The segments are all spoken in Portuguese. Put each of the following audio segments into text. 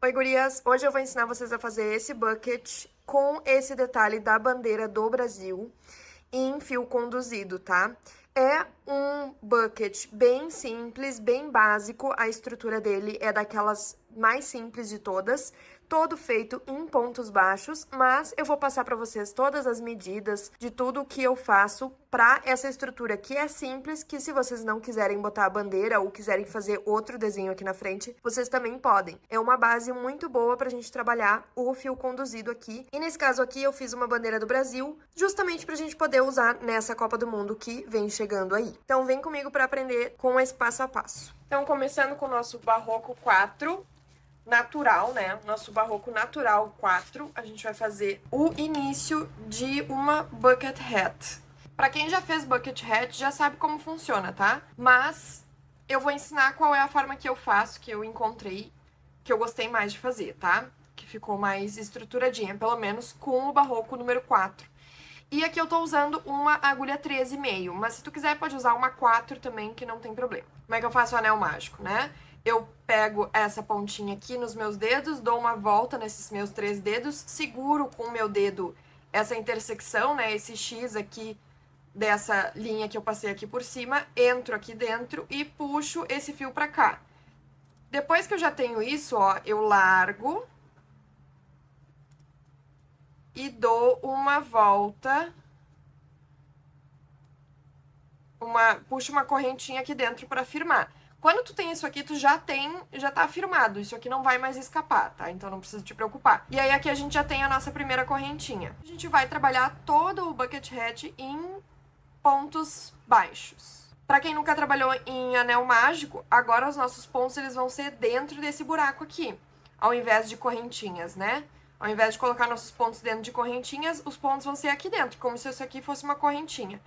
Oi, gurias! Hoje eu vou ensinar vocês a fazer esse bucket com esse detalhe da bandeira do Brasil em fio conduzido, tá? É um bucket bem simples, bem básico, a estrutura dele é daquelas mais simples de todas, todo feito em pontos baixos, mas eu vou passar para vocês todas as medidas de tudo que eu faço para essa estrutura que é simples, que se vocês não quiserem botar a bandeira ou quiserem fazer outro desenho aqui na frente, vocês também podem. É uma base muito boa pra gente trabalhar o fio conduzido aqui. E nesse caso aqui eu fiz uma bandeira do Brasil, justamente pra gente poder usar nessa Copa do Mundo que vem chegando aí. Então vem comigo para aprender com esse passo a passo. Então começando com o nosso Barroco 4, natural, né? Nosso Barroco Natural 4, a gente vai fazer o início de uma bucket hat. Pra quem já fez bucket hat, já sabe como funciona, tá? Mas eu vou ensinar qual é a forma que eu faço, que eu encontrei, que eu gostei mais de fazer, tá? Que ficou mais estruturadinha, pelo menos com o Barroco número 4. E aqui eu tô usando uma agulha 13,5, mas se tu quiser pode usar uma 4 também, que não tem problema. Como é que eu faço o anel mágico, né? Eu pego essa pontinha aqui nos meus dedos, dou uma volta nesses meus 3 dedos, seguro com o meu dedo essa intersecção, né, esse X aqui dessa linha que eu passei aqui por cima, entro aqui dentro e puxo esse fio pra cá. Depois que eu já tenho isso, ó, eu largo e dou uma volta, puxo uma correntinha aqui dentro pra firmar. Quando tu tem isso aqui, tu já tá firmado. Isso aqui não vai mais escapar, tá? Então não precisa te preocupar. E aí aqui a gente já tem a nossa primeira correntinha. A gente vai trabalhar todo o bucket hat em pontos baixos. Para quem nunca trabalhou em anel mágico, agora os nossos pontos eles vão ser dentro desse buraco aqui, ao invés de correntinhas, né? Ao invés de colocar nossos pontos dentro de correntinhas, os pontos vão ser aqui dentro, como se isso aqui fosse uma correntinha.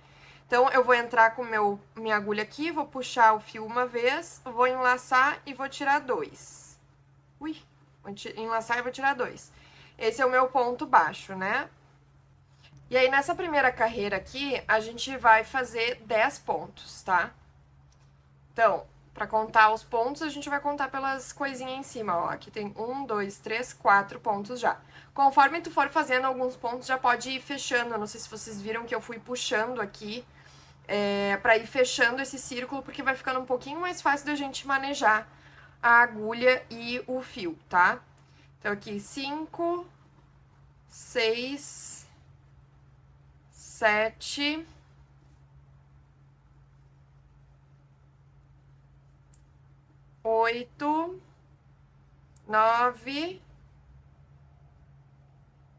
Então, eu vou entrar com minha agulha aqui, vou puxar o fio uma vez, vou enlaçar e vou tirar 2. Ui, vou enlaçar e vou tirar 2. Esse é o meu ponto baixo, né? E aí, nessa primeira carreira aqui, a gente vai fazer 10 pontos, tá? Então, pra contar os pontos, a gente vai contar pelas coisinhas em cima, ó. Aqui tem 1, 2, 3, 4 pontos já. Conforme tu for fazendo alguns pontos, já pode ir fechando. Eu não sei se vocês viram que eu fui puxando aqui pra ir fechando esse círculo, porque vai ficando um pouquinho mais fácil da gente manejar a agulha e o fio, tá? Então, aqui 5, 6, 7, 8, 9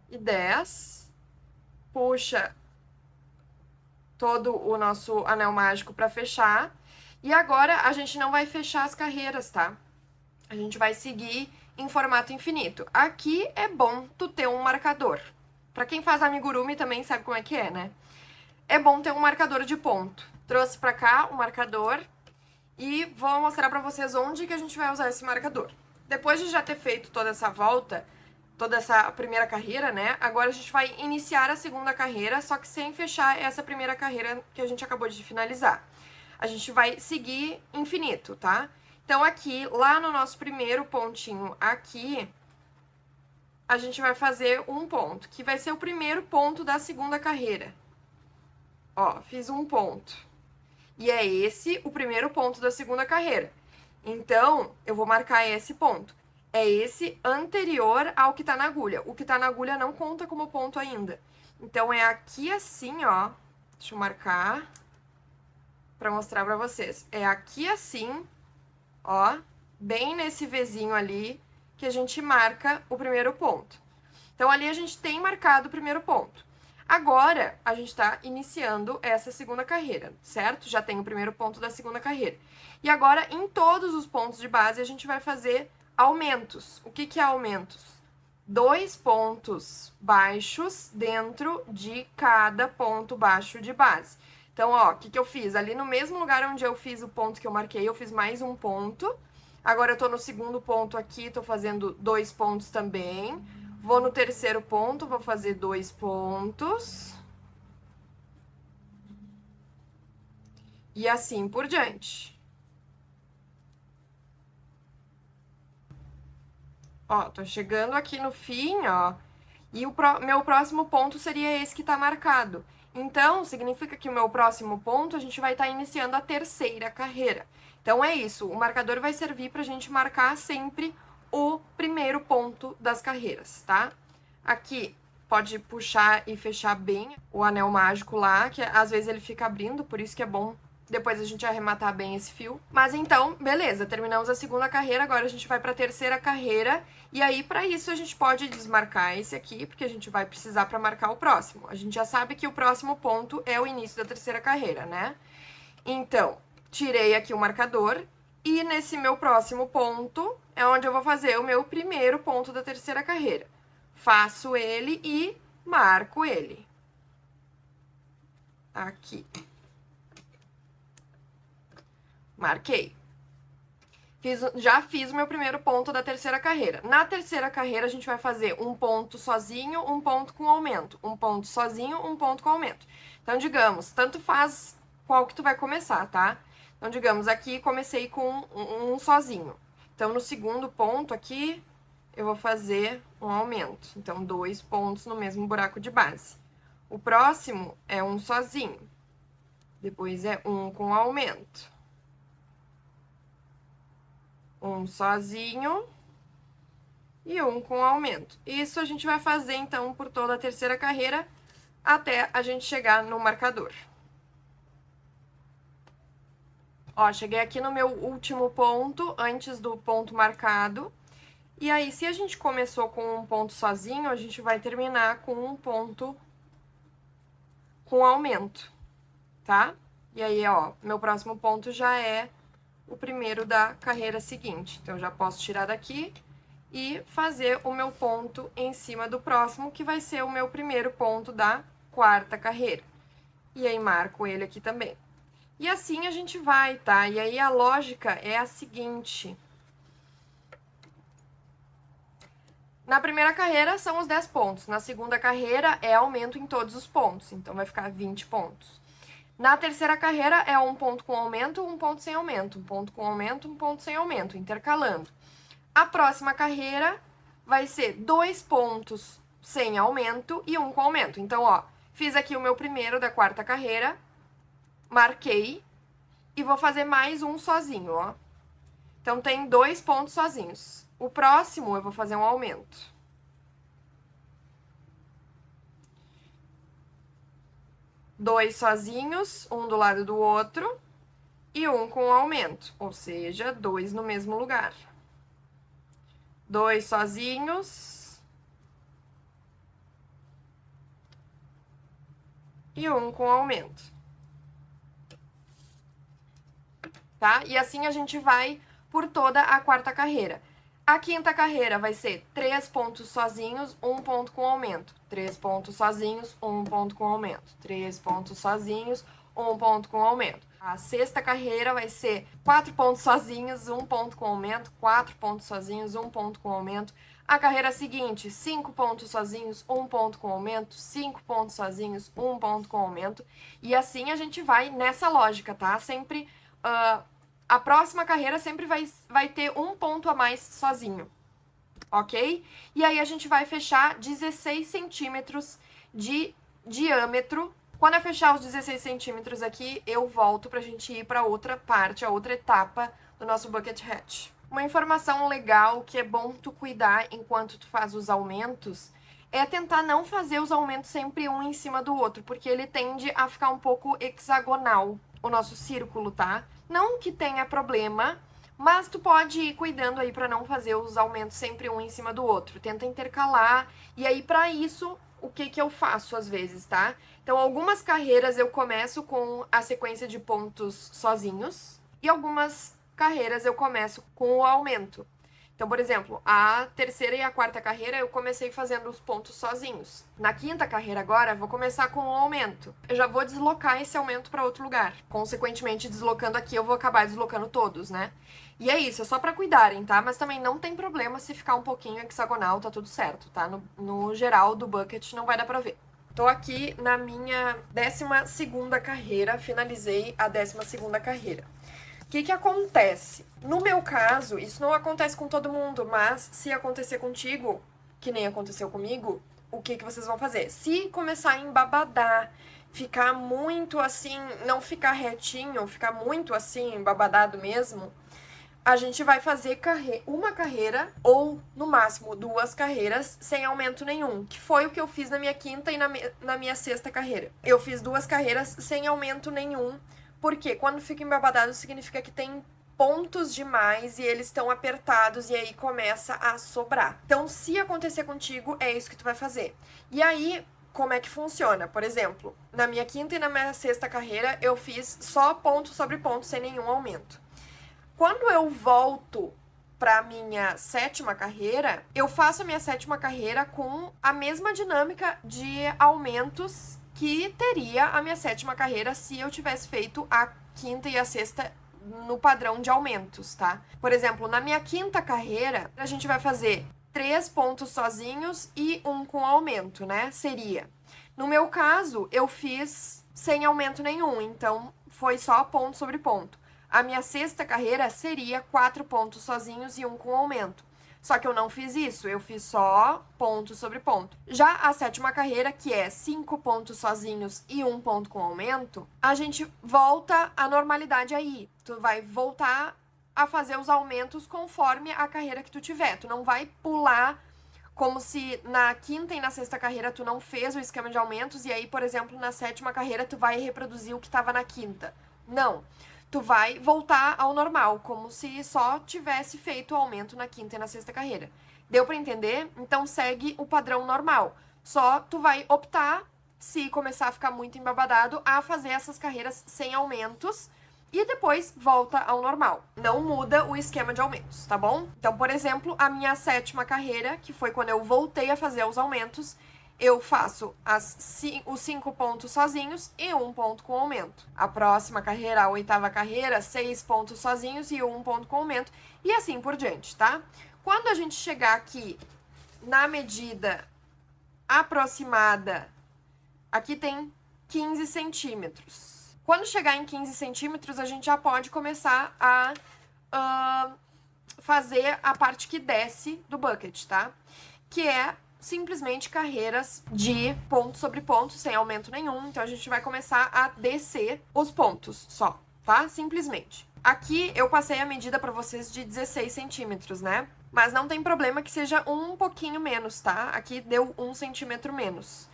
e 10. Puxa todo o nosso anel mágico para fechar. E agora a gente não vai fechar as carreiras, tá? A gente vai seguir em formato infinito. Aqui é bom tu ter um marcador. Para quem faz amigurumi também sabe como é que é, né? É bom ter um marcador de ponto. Trouxe pra cá o marcador e vou mostrar pra vocês onde que a gente vai usar esse marcador. Depois de já ter feito toda essa volta, toda essa primeira carreira, né? Agora a gente vai iniciar a segunda carreira, só que sem fechar essa primeira carreira que a gente acabou de finalizar. A gente vai seguir infinito, tá? Então aqui, lá no nosso primeiro pontinho aqui, a gente vai fazer um ponto, que vai ser o primeiro ponto da segunda carreira. Ó, fiz um ponto. E é esse o primeiro ponto da segunda carreira. Então, eu vou marcar esse ponto. É esse anterior ao que tá na agulha. O que tá na agulha não conta como ponto ainda. Então, é aqui assim, ó. Deixa eu marcar pra mostrar pra vocês. É aqui assim, ó, bem nesse Vzinho ali, que a gente marca o primeiro ponto. Então, ali a gente tem marcado o primeiro ponto. Agora, a gente está iniciando essa segunda carreira, certo? Já tem o primeiro ponto da segunda carreira. E agora, em todos os pontos de base, a gente vai fazer aumentos. O que que é aumentos? 2 pontos baixos dentro de cada ponto baixo de base. Então, ó, o que que eu fiz? Ali no mesmo lugar onde eu fiz o ponto que eu marquei, eu fiz mais um ponto. Agora, eu tô no segundo ponto aqui, tô fazendo 2 pontos também. Vou no terceiro ponto, vou fazer 2 pontos. E assim por diante. Ó, tô chegando aqui no fim, ó, e meu próximo ponto seria esse que tá marcado. Então, significa que o meu próximo ponto, a gente vai estar iniciando a terceira carreira. Então, é isso. O marcador vai servir pra gente marcar sempre o primeiro ponto das carreiras, tá? Aqui, pode puxar e fechar bem o anel mágico lá, que às vezes ele fica abrindo, por isso que é bom depois a gente arrematar bem esse fio. Mas então, beleza, terminamos a segunda carreira, agora a gente vai para a terceira carreira. E aí, para isso, a gente pode desmarcar esse aqui, porque a gente vai precisar para marcar o próximo. A gente já sabe que o próximo ponto é o início da terceira carreira, né? Então, tirei aqui o marcador. E nesse meu próximo ponto é onde eu vou fazer o meu primeiro ponto da terceira carreira. Faço ele e marco ele. Aqui. Marquei. Já fiz o meu primeiro ponto da terceira carreira. Na terceira carreira, a gente vai fazer um ponto sozinho, um ponto com aumento. Um ponto sozinho, um ponto com aumento. Então, digamos, tanto faz qual que tu vai começar, tá? Então, digamos, aqui comecei com um sozinho. Então, no segundo ponto aqui, eu vou fazer um aumento. Então, 2 pontos no mesmo buraco de base. O próximo é um sozinho. Depois é um com aumento. Um sozinho e um com aumento. Isso a gente vai fazer, então, por toda a terceira carreira, até a gente chegar no marcador. Ó, cheguei aqui no meu último ponto, antes do ponto marcado. E aí, se a gente começou com um ponto sozinho, a gente vai terminar com um ponto com aumento, tá? E aí, ó, meu próximo ponto já é o primeiro da carreira seguinte. Então, eu já posso tirar daqui e fazer o meu ponto em cima do próximo, que vai ser o meu primeiro ponto da quarta carreira. E aí, marco ele aqui também. E assim a gente vai, tá? E aí, a lógica é a seguinte. Na primeira carreira são os 10 pontos. Na segunda carreira é aumento em todos os pontos. Então, vai ficar 20 pontos. Na terceira carreira é um ponto com aumento, um ponto sem aumento, um ponto com aumento, um ponto sem aumento, intercalando. A próxima carreira vai ser 2 pontos sem aumento e um com aumento. Então, ó, fiz aqui o meu primeiro da quarta carreira, marquei e vou fazer mais um sozinho, ó. Então, tem 2 pontos sozinhos. O próximo eu vou fazer um aumento. Dois sozinhos, um do lado do outro, e um com aumento, ou seja, 2 no mesmo lugar. 2 sozinhos e um com aumento. Tá? E assim a gente vai por toda a quarta carreira. A quinta carreira vai ser 3 pontos sozinhos, 1 ponto com aumento. 3 pontos sozinhos, 1 ponto com aumento. 3 pontos sozinhos, 1 ponto com aumento. A sexta carreira vai ser 4 pontos sozinhos, 1 ponto com aumento. 4 pontos sozinhos, 1 ponto com aumento. A carreira seguinte, 5 pontos sozinhos, 1 ponto com aumento. 5 pontos sozinhos, 1 ponto com aumento. E assim a gente vai nessa lógica, tá? Sempre... a próxima carreira sempre vai ter um ponto a mais sozinho, ok? E aí a gente vai fechar 16 centímetros de diâmetro. Quando eu fechar os 16 centímetros aqui, eu volto pra gente ir pra outra parte, a outra etapa do nosso bucket hatch. Uma informação legal que é bom tu cuidar enquanto tu faz os aumentos é tentar não fazer os aumentos sempre um em cima do outro, porque ele tende a ficar um pouco hexagonal, o nosso círculo, tá? Não que tenha problema, mas tu pode ir cuidando aí pra não fazer os aumentos sempre um em cima do outro. Tenta intercalar, e aí pra isso, o que que eu faço às vezes, tá? Então, algumas carreiras eu começo com a sequência de pontos sozinhos, e algumas carreiras eu começo com o aumento. Então, por exemplo, a terceira e a quarta carreira eu comecei fazendo os pontos sozinhos. Na quinta carreira agora, eu vou começar com o aumento. Eu já vou deslocar esse aumento para outro lugar. Consequentemente, deslocando aqui, eu vou acabar deslocando todos, né? E é isso, é só para cuidarem, tá? Mas também não tem problema se ficar um pouquinho hexagonal, tá tudo certo, tá? No geral do bucket não vai dar pra ver. Tô aqui na minha 12ª carreira, finalizei a 12ª carreira. O que acontece? No meu caso, isso não acontece com todo mundo, mas se acontecer contigo, que nem aconteceu comigo, o que vocês vão fazer? Se começar a embabadar, ficar muito assim, não ficar retinho, ficar muito assim, embabadado mesmo, a gente vai fazer uma carreira ou, no máximo, 2 carreiras sem aumento nenhum, que foi o que eu fiz na minha quinta e na minha sexta carreira. Eu fiz 2 carreiras sem aumento nenhum, porque quando fica embabadado significa que tem pontos demais e eles estão apertados e aí começa a sobrar. Então, se acontecer contigo, é isso que tu vai fazer. E aí, como é que funciona? Por exemplo, na minha quinta e na minha sexta carreira, eu fiz só ponto sobre ponto, sem nenhum aumento. Quando eu volto para minha sétima carreira, eu faço a minha sétima carreira com a mesma dinâmica de aumentos que teria a minha sétima carreira se eu tivesse feito a quinta e a sexta no padrão de aumentos, tá? Por exemplo, na minha quinta carreira, a gente vai fazer 3 pontos sozinhos e 1 com aumento, né? Seria. No meu caso, eu fiz sem aumento nenhum, então foi só ponto sobre ponto. A minha sexta carreira seria 4 pontos sozinhos e 1 com aumento. Só que eu não fiz isso, eu fiz só ponto sobre ponto. Já a sétima carreira, que é 5 pontos sozinhos e 1 ponto com aumento, a gente volta à normalidade aí. Tu vai voltar a fazer os aumentos conforme a carreira que tu tiver. Tu não vai pular como se na quinta e na sexta carreira tu não fez o esquema de aumentos e aí, por exemplo, na sétima carreira tu vai reproduzir o que estava na quinta. Não. Tu vai voltar ao normal, como se só tivesse feito o aumento na quinta e na sexta carreira. Deu pra entender? Então segue o padrão normal. Só tu vai optar, se começar a ficar muito embabadado, a fazer essas carreiras sem aumentos e depois volta ao normal. Não muda o esquema de aumentos, tá bom? Então, por exemplo, a minha sétima carreira, que foi quando eu voltei a fazer os aumentos, eu faço os 5 pontos sozinhos e 1 ponto com aumento. A próxima carreira, a oitava carreira, 6 pontos sozinhos e 1 ponto com aumento. E assim por diante, tá? Quando a gente chegar aqui na medida aproximada, aqui tem 15 centímetros. Quando chegar em 15 centímetros, a gente já pode começar a fazer a parte que desce do bucket, tá? Que é simplesmente carreiras de ponto sobre ponto, sem aumento nenhum. Então, a gente vai começar a descer os pontos só, tá? Simplesmente. Aqui, eu passei a medida pra vocês de 16 centímetros, né? Mas não tem problema que seja um pouquinho menos, tá? Aqui deu 1 centímetro menos.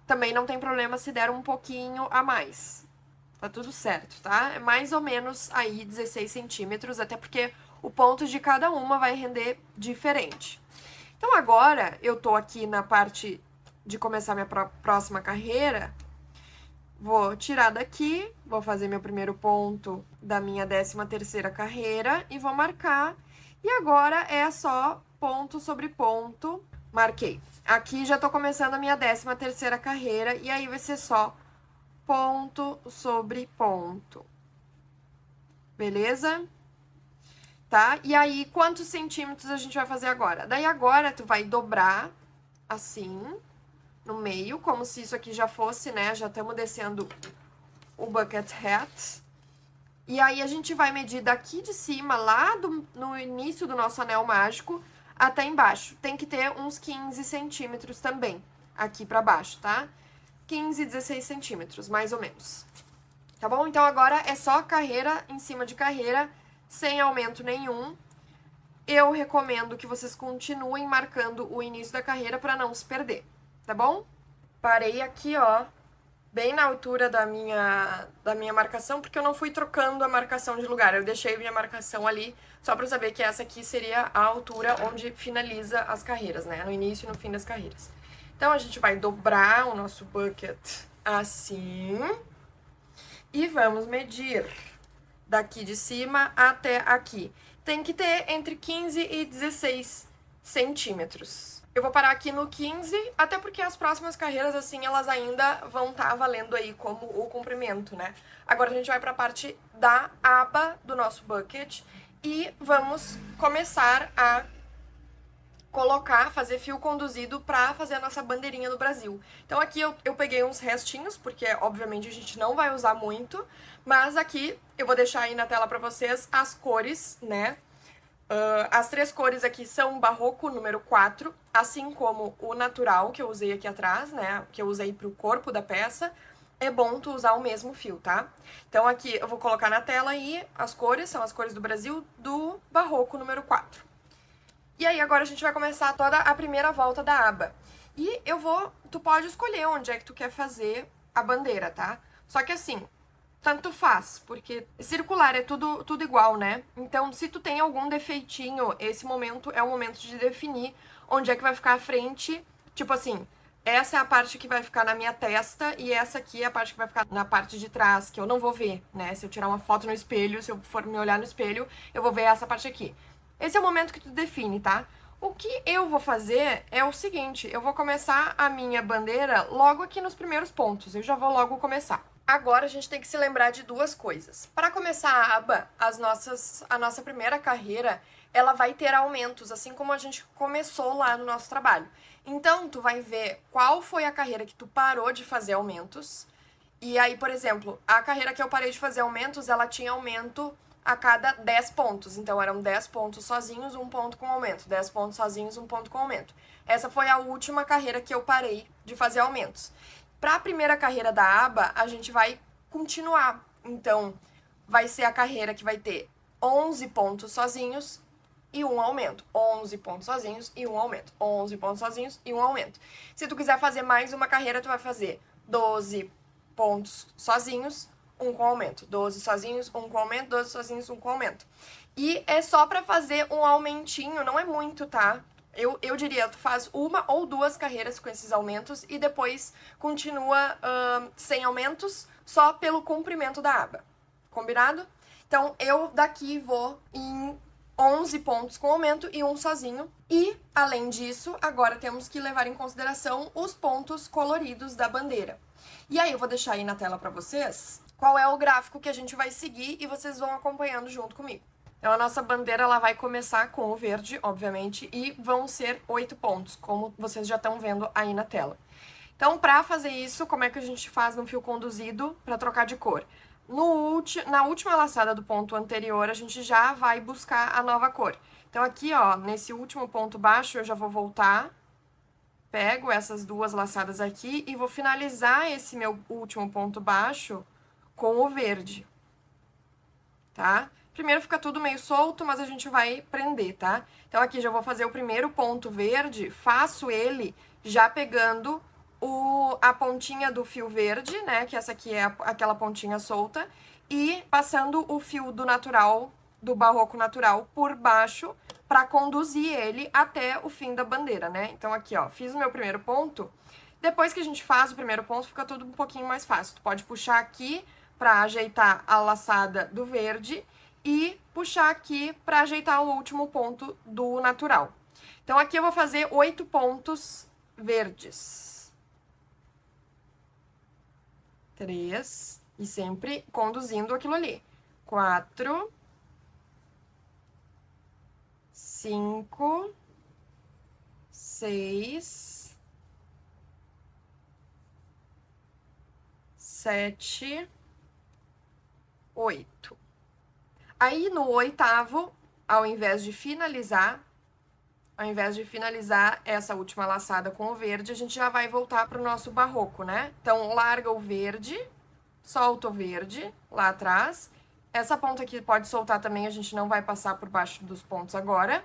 Também não tem problema se der um pouquinho a mais. Tá tudo certo, tá? É mais ou menos aí 16 centímetros, até porque o ponto de cada uma vai render diferente. Então, agora, eu tô aqui na parte de começar minha próxima carreira. Vou tirar daqui, vou fazer meu primeiro ponto da minha 13ª carreira e vou marcar. E agora é só ponto sobre ponto. Marquei. Aqui já tô começando a minha 13ª carreira e aí vai ser só ponto sobre ponto. Beleza? Tá? E aí, quantos centímetros a gente vai fazer agora? Daí agora, tu vai dobrar assim, no meio, como se isso aqui já fosse, né? Já estamos descendo o bucket hat. E aí, a gente vai medir daqui de cima, lá no início do nosso anel mágico, até embaixo. Tem que ter uns 15 centímetros também, aqui pra baixo, tá? 15, 16 centímetros, mais ou menos. Tá bom? Então, agora é só carreira em cima de carreira, sem aumento nenhum. Eu recomendo que vocês continuem marcando o início da carreira para não se perder, tá bom? Parei aqui, ó, bem na altura da minha marcação, porque eu não fui trocando a marcação de lugar. Eu deixei minha marcação ali, só para saber que essa aqui seria a altura onde finaliza as carreiras, né? No início e no fim das carreiras. Então, a gente vai dobrar o nosso bucket assim e vamos medir daqui de cima até aqui. Tem que ter entre 15 e 16 centímetros. Eu vou parar aqui no 15, até porque as próximas carreiras, assim, elas ainda vão estar valendo aí como o comprimento, né? Agora a gente vai para a parte da aba do nosso bucket e vamos começar a fazer fio conduzido pra fazer a nossa bandeirinha do Brasil. Então aqui eu peguei uns restinhos, porque obviamente a gente não vai usar muito, mas aqui eu vou deixar aí na tela pra vocês as cores, né? As 3 cores aqui são Barroco número 4, assim como o natural que eu usei aqui atrás, né? Que eu usei pro corpo da peça. É bom tu usar o mesmo fio, tá? Então aqui eu vou colocar na tela aí as cores, são as cores do Brasil do Barroco número 4. E aí agora a gente vai começar toda a primeira volta da aba. E tu pode escolher onde é que tu quer fazer a bandeira, tá? Só que assim, tanto faz, porque circular é tudo igual, né? Então, se tu tem algum defeitinho, esse momento é o momento de definir onde é que vai ficar a frente. Tipo assim, essa é a parte que vai ficar na minha testa e essa aqui é a parte que vai ficar na parte de trás, que eu não vou ver, né? Se eu tirar uma foto no espelho, se eu for me olhar no espelho, eu vou ver essa parte aqui. Esse é o momento que tu define, tá? O que eu vou fazer é o seguinte, eu vou começar a minha bandeira logo aqui nos primeiros pontos, eu já vou logo começar. Agora a gente tem que se lembrar de 2 coisas. Para começar a aba, a nossa primeira carreira, ela vai ter aumentos, assim como a gente começou lá no nosso trabalho. Então, tu vai ver qual foi a carreira que tu parou de fazer aumentos. E aí, por exemplo, a carreira que eu parei de fazer aumentos, ela tinha aumento a cada 10 pontos. Então, eram 10 pontos sozinhos, 1 ponto com aumento. 10 pontos sozinhos, 1 ponto com aumento. Essa foi a última carreira que eu parei de fazer aumentos. Para a primeira carreira da aba, a gente vai continuar. Então, vai ser a carreira que vai ter 11 pontos sozinhos e 1 aumento. 11 pontos sozinhos e 1 aumento. 11 pontos sozinhos e 1 aumento. Se tu quiser fazer mais uma carreira, tu vai fazer 12 pontos sozinhos, 1 com aumento. 12 sozinhos, 1 com aumento. 12 sozinhos, 1 com aumento. E é só para fazer um aumentinho, não é muito, tá? Eu diria, tu faz 1 ou 2 carreiras com esses aumentos e depois continua sem aumentos, só pelo comprimento da aba. Combinado? Então, eu daqui vou em 11 pontos com aumento e 1 sozinho. E, além disso, agora temos que levar em consideração os pontos coloridos da bandeira. E aí, eu vou deixar aí na tela para vocês qual é o gráfico que a gente vai seguir e vocês vão acompanhando junto comigo. Então, a nossa bandeira ela vai começar com o verde, obviamente, e vão ser 8 pontos, como vocês já estão vendo aí na tela. Então, para fazer isso, como é que a gente faz no fio conduzido para trocar de cor? Na última laçada do ponto anterior, a gente já vai buscar a nova cor. Então, aqui, ó, nesse último ponto baixo, eu já vou voltar, pego essas 2 laçadas aqui e vou finalizar esse meu último ponto baixo com o verde, tá? Primeiro fica tudo meio solto, mas a gente vai prender, tá? Então, aqui já vou fazer o primeiro ponto verde, faço ele já pegando a pontinha do fio verde, né? Que essa aqui é aquela pontinha solta. E passando o fio do natural, do barroco natural, por baixo, pra conduzir ele até o fim da bandeira, né? Então, aqui, ó, fiz o meu primeiro ponto. Depois que a gente faz o primeiro ponto, fica tudo um pouquinho mais fácil. Tu pode puxar aqui pra ajeitar a laçada do verde e puxar aqui para ajeitar o último ponto do natural. Então, aqui eu vou fazer 8 pontos verdes. 3, e sempre conduzindo aquilo ali. 4, 5, 6, 7, 8. Aí, no 8º, ao invés de finalizar essa última laçada com o verde, a gente já vai voltar para o nosso barroco, né? Então, larga o verde, solta o verde lá atrás. Essa ponta aqui pode soltar também, a gente não vai passar por baixo dos pontos agora.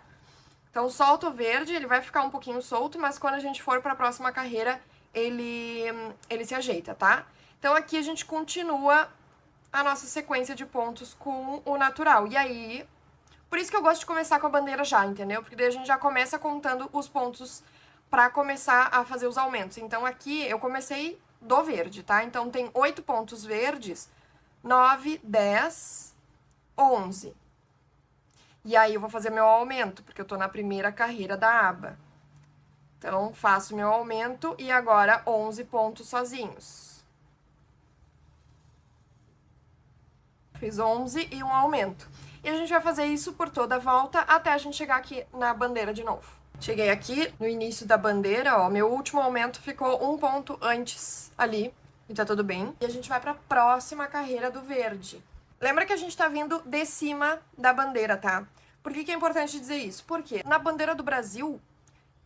Então, solta o verde, ele vai ficar um pouquinho solto, mas quando a gente for para a próxima carreira, ele se ajeita, tá? Então, aqui a gente continua a nossa sequência de pontos com o natural. E aí, por isso que eu gosto de começar com a bandeira já, entendeu? Porque daí a gente já começa contando os pontos pra começar a fazer os aumentos. Então, aqui eu comecei do verde, tá? Então, tem 8 pontos verdes, 9, 10, 11. E aí, eu vou fazer meu aumento, porque eu tô na primeira carreira da aba. Então, faço meu aumento e agora 11 pontos sozinhos. Fiz 11 e um aumento. E a gente vai fazer isso por toda a volta até a gente chegar aqui na bandeira de novo. Cheguei aqui no início da bandeira, ó, meu último aumento ficou um ponto antes ali, e tá tudo bem. E a gente vai pra próxima carreira do verde. Lembra que a gente tá vindo de cima da bandeira, tá? Por que que é importante dizer isso? Porque na bandeira do Brasil,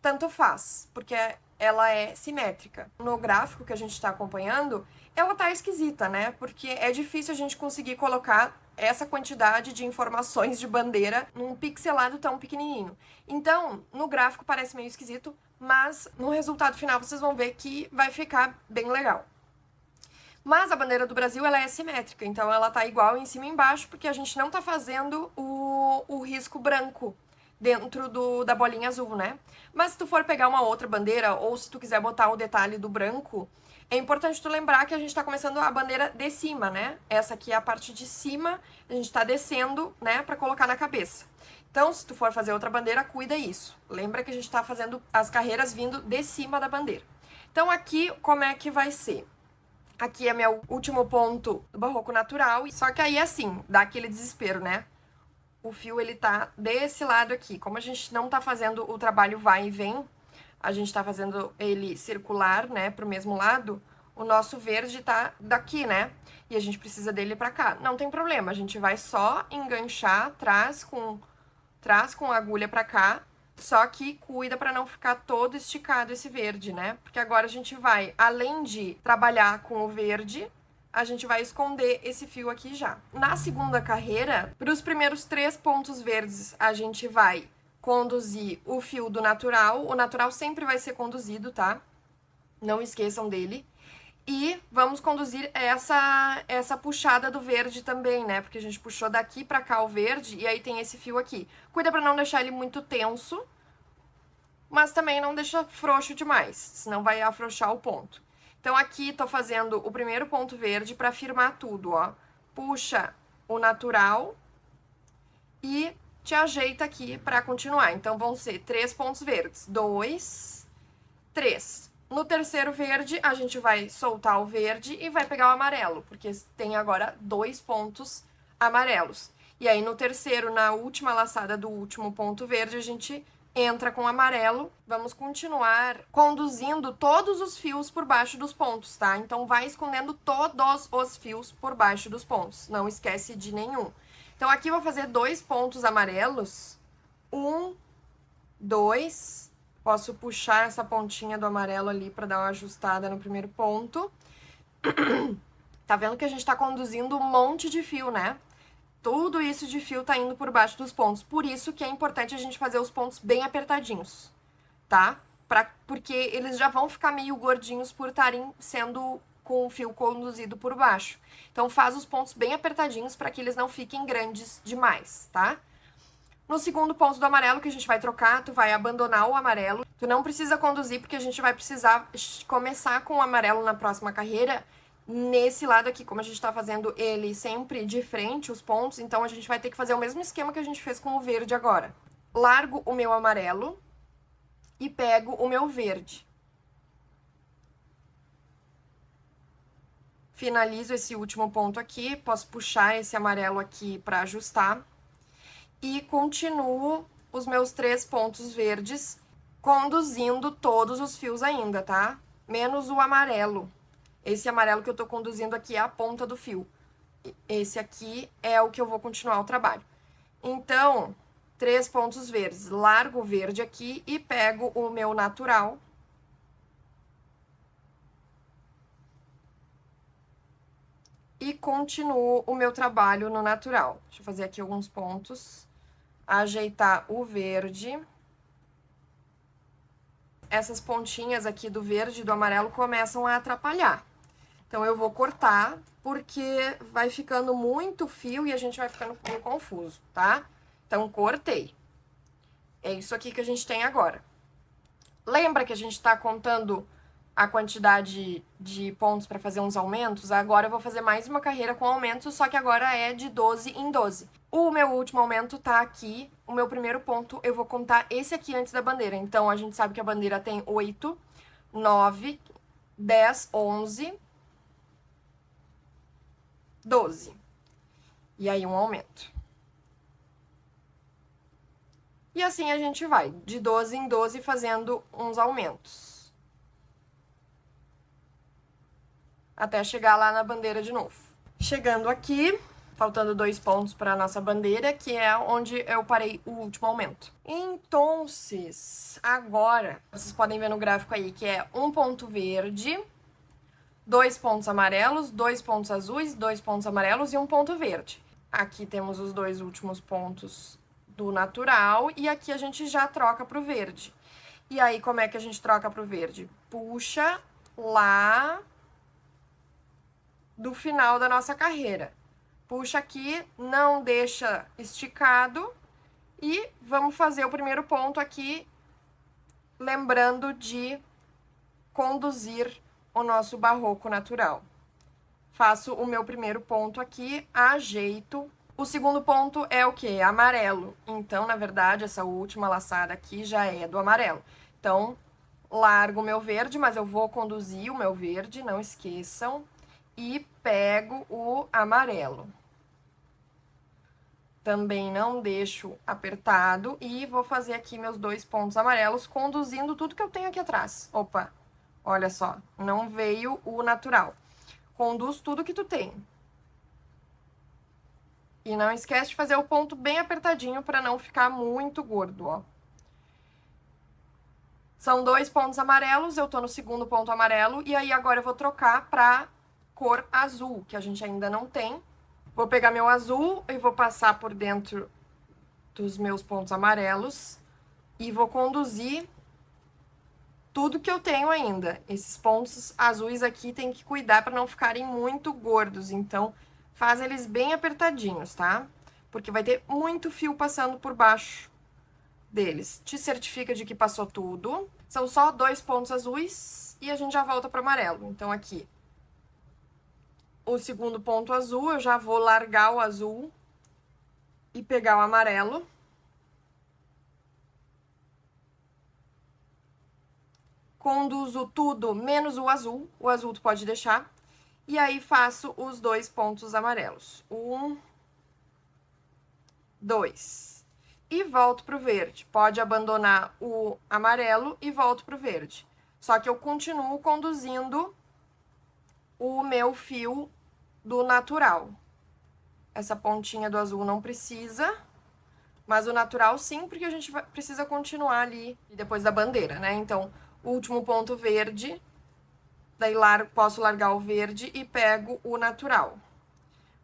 tanto faz, porque ela é simétrica. No gráfico que a gente tá acompanhando, ela tá esquisita, né? Porque é difícil a gente conseguir colocar essa quantidade de informações de bandeira num pixelado tão pequenininho. Então, no gráfico parece meio esquisito, mas no resultado final vocês vão ver que vai ficar bem legal. Mas a bandeira do Brasil, ela é simétrica, então ela tá igual em cima e embaixo, porque a gente não tá fazendo o risco branco dentro da bolinha azul, né? Mas se tu for pegar uma outra bandeira, ou se tu quiser botar o detalhe do branco, é importante tu lembrar que a gente tá começando a bandeira de cima, né? Essa aqui é a parte de cima, a gente tá descendo, né, pra colocar na cabeça. Então, se tu for fazer outra bandeira, cuida isso. Lembra que a gente tá fazendo as carreiras vindo de cima da bandeira. Então, aqui, como é que vai ser? Aqui é meu último ponto do barroco natural, só que aí, assim, dá aquele desespero, né? O fio, ele tá desse lado aqui. Como a gente não tá fazendo o trabalho vai e vem, a gente tá fazendo ele circular, né, pro mesmo lado, o nosso verde tá daqui, né? E a gente precisa dele pra cá. Não tem problema, a gente vai só enganchar, traz com a agulha pra cá, só que cuida pra não ficar todo esticado esse verde, né? Porque agora a gente vai, além de trabalhar com o verde, a gente vai esconder esse fio aqui já. Na segunda carreira, para os primeiros 3 pontos verdes, a gente vai conduzir o fio do natural. O natural sempre vai ser conduzido, tá? Não esqueçam dele. E vamos conduzir essa puxada do verde também, né? Porque a gente puxou daqui pra cá o verde e aí tem esse fio aqui. Cuida pra não deixar ele muito tenso, mas também não deixa frouxo demais, senão vai afrouxar o ponto. Então aqui tô fazendo o primeiro ponto verde pra firmar tudo, ó. Puxa o natural e te ajeita aqui pra continuar. Então vão ser 3 pontos verdes. 2, 3. No terceiro verde, a gente vai soltar o verde e vai pegar o amarelo, porque tem agora 2 pontos amarelos. E aí, no terceiro, na última laçada do último ponto verde, a gente entra com o amarelo. Vamos continuar conduzindo todos os fios por baixo dos pontos, tá? Então, vai escondendo todos os fios por baixo dos pontos. Não esquece de nenhum. Então, aqui eu vou fazer 2 pontos amarelos. 1, 2... Posso puxar essa pontinha do amarelo ali pra dar uma ajustada no primeiro ponto. Tá vendo que a gente tá conduzindo um monte de fio, né? Tudo isso de fio tá indo por baixo dos pontos. Por isso que é importante a gente fazer os pontos bem apertadinhos, tá? Porque eles já vão ficar meio gordinhos por estarem sendo com o fio conduzido por baixo. Então faz os pontos bem apertadinhos para que eles não fiquem grandes demais, tá? No segundo ponto do amarelo que a gente vai trocar, tu vai abandonar o amarelo. Tu não precisa conduzir, porque a gente vai precisar começar com o amarelo na próxima carreira. Nesse lado aqui, como a gente tá fazendo ele sempre de frente, os pontos, então a gente vai ter que fazer o mesmo esquema que a gente fez com o verde agora. Largo o meu amarelo e pego o meu verde. Finalizo esse último ponto aqui, posso puxar esse amarelo aqui pra ajustar. E continuo os meus 3 pontos verdes, conduzindo todos os fios ainda, tá? Menos o amarelo. Esse amarelo que eu tô conduzindo aqui é a ponta do fio. Esse aqui é o que eu vou continuar o trabalho. Então, 3 pontos verdes. Largo o verde aqui e pego o meu natural. E continuo o meu trabalho no natural. Deixa eu fazer aqui alguns pontos. Ajeitar o verde. Essas pontinhas aqui do verde e do amarelo começam a atrapalhar. Então, eu vou cortar, porque vai ficando muito fio e a gente vai ficando meio confuso, tá? Então, cortei. É isso aqui que a gente tem agora. Lembra que a gente tá contando a quantidade de pontos para fazer uns aumentos? Agora eu vou fazer mais uma carreira com aumento, só que agora é de 12 em 12. O meu último aumento tá aqui, o meu primeiro ponto eu vou contar esse aqui antes da bandeira. Então, a gente sabe que a bandeira tem 8, 9, 10, 11, 12. E aí, um aumento. E assim a gente vai, de 12 em 12, fazendo uns aumentos. Até chegar lá na bandeira de novo. Chegando aqui, faltando 2 pontos para a nossa bandeira, que é onde eu parei o último aumento. Então, agora, vocês podem ver no gráfico aí que é um ponto verde, 2 pontos amarelos, 2 pontos azuis, 2 pontos amarelos e um ponto verde. Aqui temos os 2 últimos pontos do natural e aqui a gente já troca para o verde. E aí, como é que a gente troca para o verde? Puxa lá do final da nossa carreira. Puxa aqui, não deixa esticado e vamos fazer o primeiro ponto aqui, lembrando de conduzir o nosso barroco natural. Faço o meu primeiro ponto aqui, ajeito. O segundo ponto é o quê? Amarelo. Então, na verdade, essa última laçada aqui já é do amarelo. Então, largo o meu verde, mas eu vou conduzir o meu verde, não esqueçam. E pego o amarelo. Também não deixo apertado e vou fazer aqui meus 2 pontos amarelos, conduzindo tudo que eu tenho aqui atrás. Opa, olha só, não veio o natural. Conduz tudo que tu tem. E não esquece de fazer o ponto bem apertadinho para não ficar muito gordo, ó. São 2 pontos amarelos, eu tô no segundo ponto amarelo, e aí agora eu vou trocar pra cor azul, que a gente ainda não tem. Vou pegar meu azul e vou passar por dentro dos meus pontos amarelos e vou conduzir tudo que eu tenho ainda. Esses pontos azuis aqui tem que cuidar para não ficarem muito gordos, então faz eles bem apertadinhos, tá? Porque vai ter muito fio passando por baixo deles. Te certifica de que passou tudo. São só 2 pontos azuis e a gente já volta para o amarelo. Então aqui, o segundo ponto azul, eu já vou largar o azul e pegar o amarelo. Conduzo tudo menos o azul tu pode deixar. E aí faço os 2 pontos amarelos. 1, 2. E volto pro verde. Pode abandonar o amarelo e volto pro verde. Só que eu continuo conduzindo o meu fio do natural. Essa pontinha do azul não precisa, mas o natural sim, porque a gente precisa continuar ali depois da bandeira, né? Então, último ponto verde, daí posso largar o verde e pego o natural.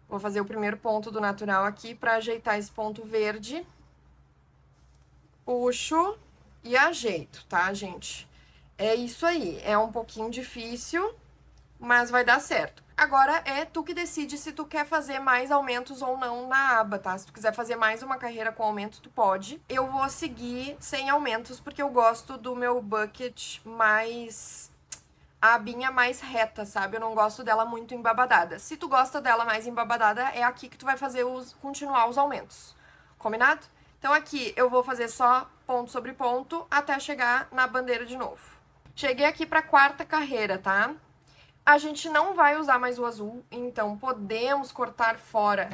Vou fazer o primeiro ponto do natural aqui para ajeitar esse ponto verde. Puxo e ajeito, tá, gente? É isso aí, é um pouquinho difícil, mas vai dar certo. Agora é tu que decide se tu quer fazer mais aumentos ou não na aba, tá? Se tu quiser fazer mais uma carreira com aumento, tu pode. Eu vou seguir sem aumentos, porque eu gosto do meu bucket mais... a abinha mais reta, sabe? Eu não gosto dela muito embabadada. Se tu gosta dela mais embabadada, é aqui que tu vai fazer continuar os aumentos. Combinado? Então aqui eu vou fazer só ponto sobre ponto até chegar na bandeira de novo. Cheguei aqui pra quarta carreira, tá? A gente não vai usar mais o azul, então podemos cortar fora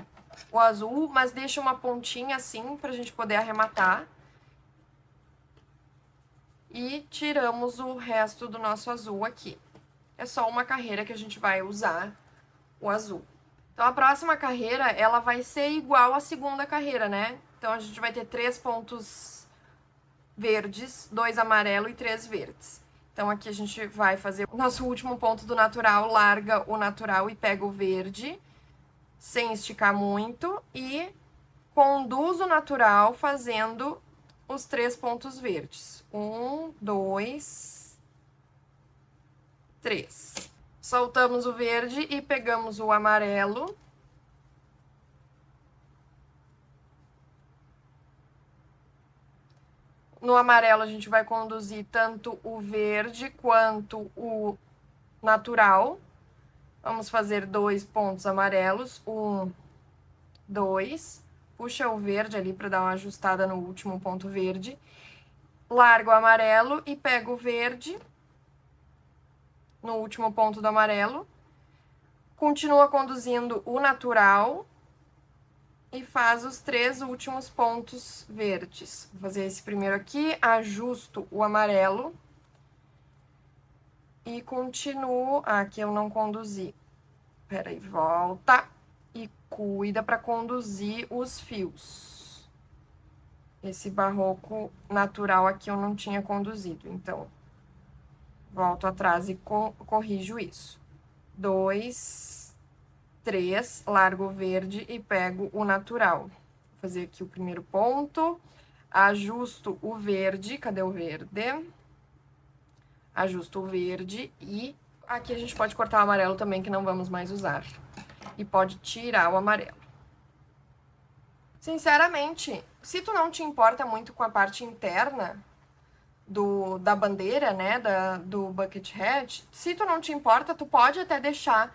o azul, mas deixa uma pontinha assim pra gente poder arrematar. E tiramos o resto do nosso azul aqui. É só uma carreira que a gente vai usar o azul. Então, a próxima carreira, ela vai ser igual à segunda carreira, né? Então, a gente vai ter 3 pontos verdes, 2 amarelos e 3 verdes. Então, aqui a gente vai fazer o nosso último ponto do natural, larga o natural e pega o verde, sem esticar muito, e conduz o natural fazendo os 3 pontos verdes. 1, 2, 3. Soltamos o verde e pegamos o amarelo. No amarelo, a gente vai conduzir tanto o verde quanto o natural. Vamos fazer 2 pontos amarelos. 1, 2. Puxa o verde ali para dar uma ajustada no último ponto verde. Largo o amarelo e pego o verde no último ponto do amarelo. Continua conduzindo o natural e faz os 3 últimos pontos verdes. Vou fazer esse primeiro aqui, ajusto o amarelo e continuo. Ah, aqui eu não conduzi. Peraí, volta e cuida para conduzir os fios. Esse barroco natural aqui eu não tinha conduzido, então volto atrás e corrijo isso. 2, 3, largo o verde e pego o natural. Vou fazer aqui o primeiro ponto, ajusto o verde, cadê o verde? Ajusto o verde e aqui a gente pode cortar o amarelo também, que não vamos mais usar. E pode tirar o amarelo. Sinceramente, se tu não te importa muito com a parte interna da bandeira, né, do bucket hat, se tu não te importa, tu pode até deixar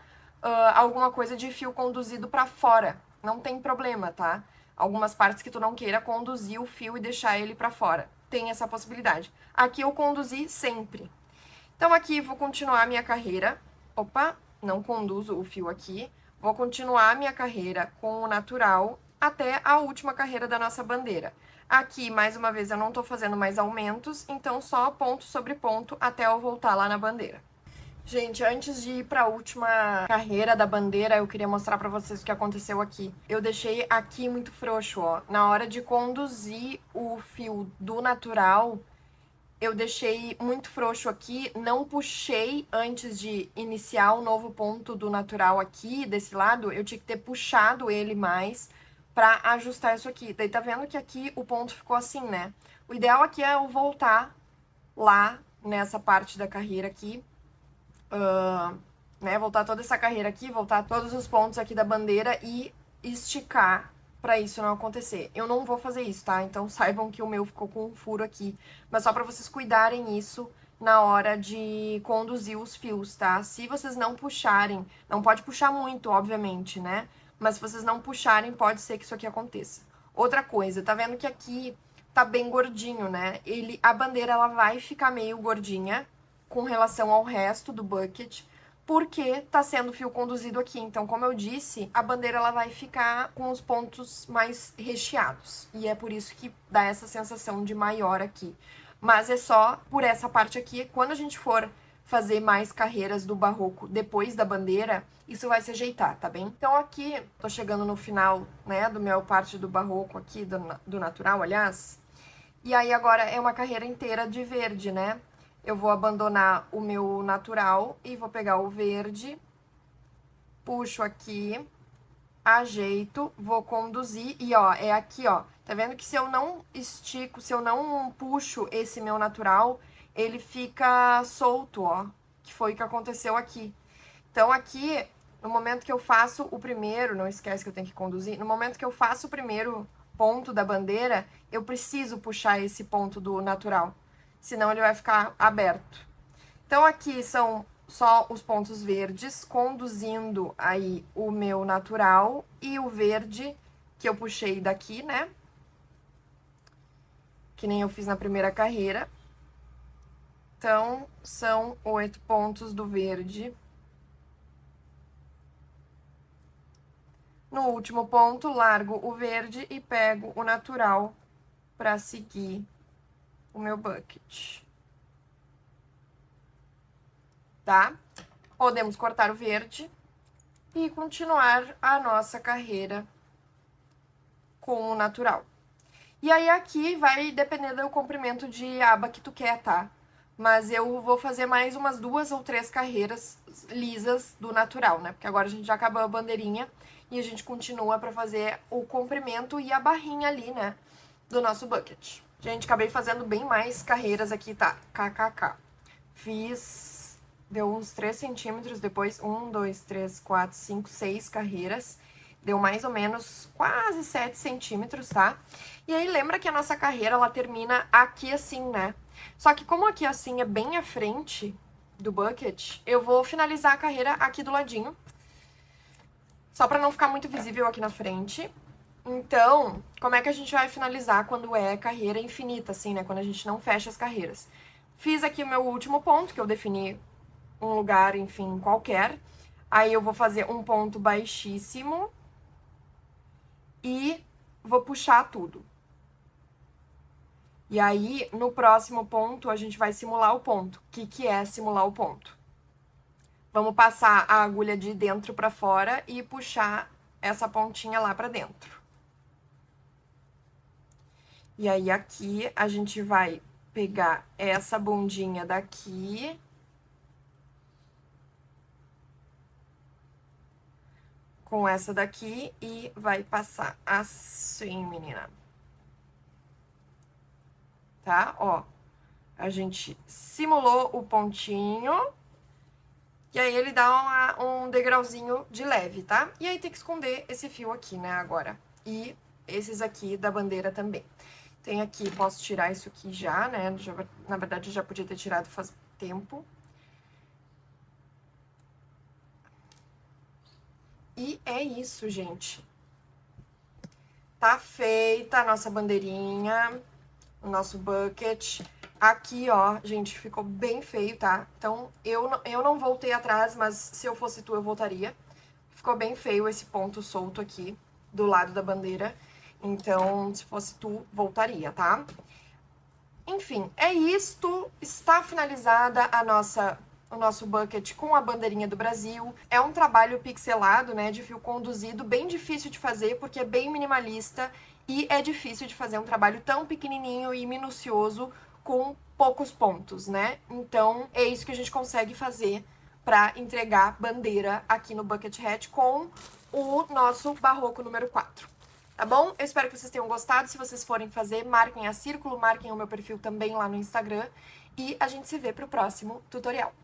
alguma coisa de fio conduzido pra fora. Não tem problema, tá? Algumas partes que tu não queira conduzir o fio e deixar ele pra fora. Tem essa possibilidade. Aqui eu conduzi sempre. Então, aqui vou continuar a minha carreira. Opa, não conduzo o fio aqui. Vou continuar a minha carreira com o natural até a última carreira da nossa bandeira. Aqui, mais uma vez, eu não tô fazendo mais aumentos, então só ponto sobre ponto até eu voltar lá na bandeira. Gente, antes de ir para a última carreira da bandeira, eu queria mostrar para vocês o que aconteceu aqui. Eu deixei aqui muito frouxo, ó. Na hora de conduzir o fio do natural, eu deixei muito frouxo aqui, não puxei antes de iniciar o novo ponto do natural aqui, desse lado, eu tinha que ter puxado ele mais pra ajustar isso aqui. Daí tá vendo que aqui o ponto ficou assim, né? O ideal aqui é eu voltar lá nessa parte da carreira aqui, né? Voltar toda essa carreira aqui, voltar todos os pontos aqui da bandeira e esticar pra isso não acontecer. Eu não vou fazer isso, tá? Então saibam que o meu ficou com um furo aqui, mas só pra vocês cuidarem isso na hora de conduzir os fios, tá? Se vocês não puxarem, não pode puxar muito, obviamente, né? Mas se vocês não puxarem, pode ser que isso aqui aconteça. Outra coisa, tá vendo que aqui tá bem gordinho, né? A bandeira, ela vai ficar meio gordinha com relação ao resto do bucket, porque tá sendo fio conduzido aqui. Então, como eu disse, a bandeira ela vai ficar com os pontos mais recheados. E é por isso que dá essa sensação de maior aqui. Mas é só por essa parte aqui. Quando a gente for fazer mais carreiras do barroco depois da bandeira, isso vai se ajeitar, tá bem? Então aqui, tô chegando no final, né, do meu parte do barroco aqui, do natural, aliás. E aí agora é uma carreira inteira de verde, né? Eu vou abandonar o meu natural e vou pegar o verde, puxo aqui, ajeito, vou conduzir e, ó, é aqui, ó. Tá vendo que se eu não estico, se eu não puxo esse meu natural, ele fica solto, ó. Que foi o que aconteceu aqui. Então, aqui, no momento que eu faço o primeiro, não esquece que eu tenho que conduzir, no momento que eu faço o primeiro ponto da bandeira, eu preciso puxar esse ponto do natural, senão ele vai ficar aberto. Então, aqui são só os pontos verdes, conduzindo aí o meu natural e o verde que eu puxei daqui, né? Que nem eu fiz na primeira carreira. Então, são 8 pontos do verde. No último ponto, largo o verde e pego o natural para seguir o meu bucket. Tá? Podemos cortar o verde e continuar a nossa carreira com o natural. E aí aqui vai depender do comprimento de aba que tu quer, tá? Mas eu vou fazer mais umas 2 ou 3 carreiras lisas do natural, né? Porque agora a gente já acabou a bandeirinha e a gente continua pra fazer o comprimento e a barrinha ali, né? Do nosso bucket. Gente, acabei fazendo bem mais carreiras aqui, tá? KKK. Fiz... Deu uns 3 centímetros depois. 1, 2, 3, 4, 5, 6 carreiras. Deu mais ou menos quase 7 centímetros, tá? E aí, lembra que a nossa carreira, ela termina aqui assim, né? Só que como aqui assim é bem à frente do bucket, eu vou finalizar a carreira aqui do ladinho. Só pra não ficar muito visível aqui na frente. Então, como é que a gente vai finalizar quando é carreira infinita, assim, né? Quando a gente não fecha as carreiras. Fiz aqui o meu último ponto, que eu defini um lugar, enfim, qualquer. Aí eu vou fazer um ponto baixíssimo. e vou puxar tudo. E aí, no próximo ponto, a gente vai simular o ponto. O que é simular o ponto? Vamos passar a agulha de dentro para fora e puxar essa pontinha lá para dentro. E aí, aqui, a gente vai pegar essa bundinha daqui. Com essa daqui e vai passar assim, menina. Tá? Ó, a gente simulou o pontinho. E aí ele dá um degrauzinho de leve, tá? E aí tem que esconder esse fio aqui, né, agora. E esses aqui da bandeira também. Tem aqui, posso tirar isso aqui já, né? Na verdade, eu já podia ter tirado faz tempo. E é isso, gente. Tá feita a nossa bandeirinha, o nosso bucket. Aqui, ó, gente, ficou bem feio, tá? Então, eu não voltei atrás, mas se eu fosse tu, eu voltaria. Ficou bem feio esse ponto solto aqui, do lado da bandeira. Então, se fosse tu, voltaria, tá? Enfim, é isto. Está finalizada o nosso bucket com a bandeirinha do Brasil. É um trabalho pixelado, né, de fio conduzido, bem difícil de fazer, porque é bem minimalista e é difícil de fazer um trabalho tão pequenininho e minucioso com poucos pontos, né? Então, é isso que a gente consegue fazer para entregar bandeira aqui no Bucket Hat com o nosso barroco número 4. Tá bom? Eu espero que vocês tenham gostado. Se vocês forem fazer, marquem a Círculo, marquem o meu perfil também lá no Instagram. E a gente se vê pro próximo tutorial.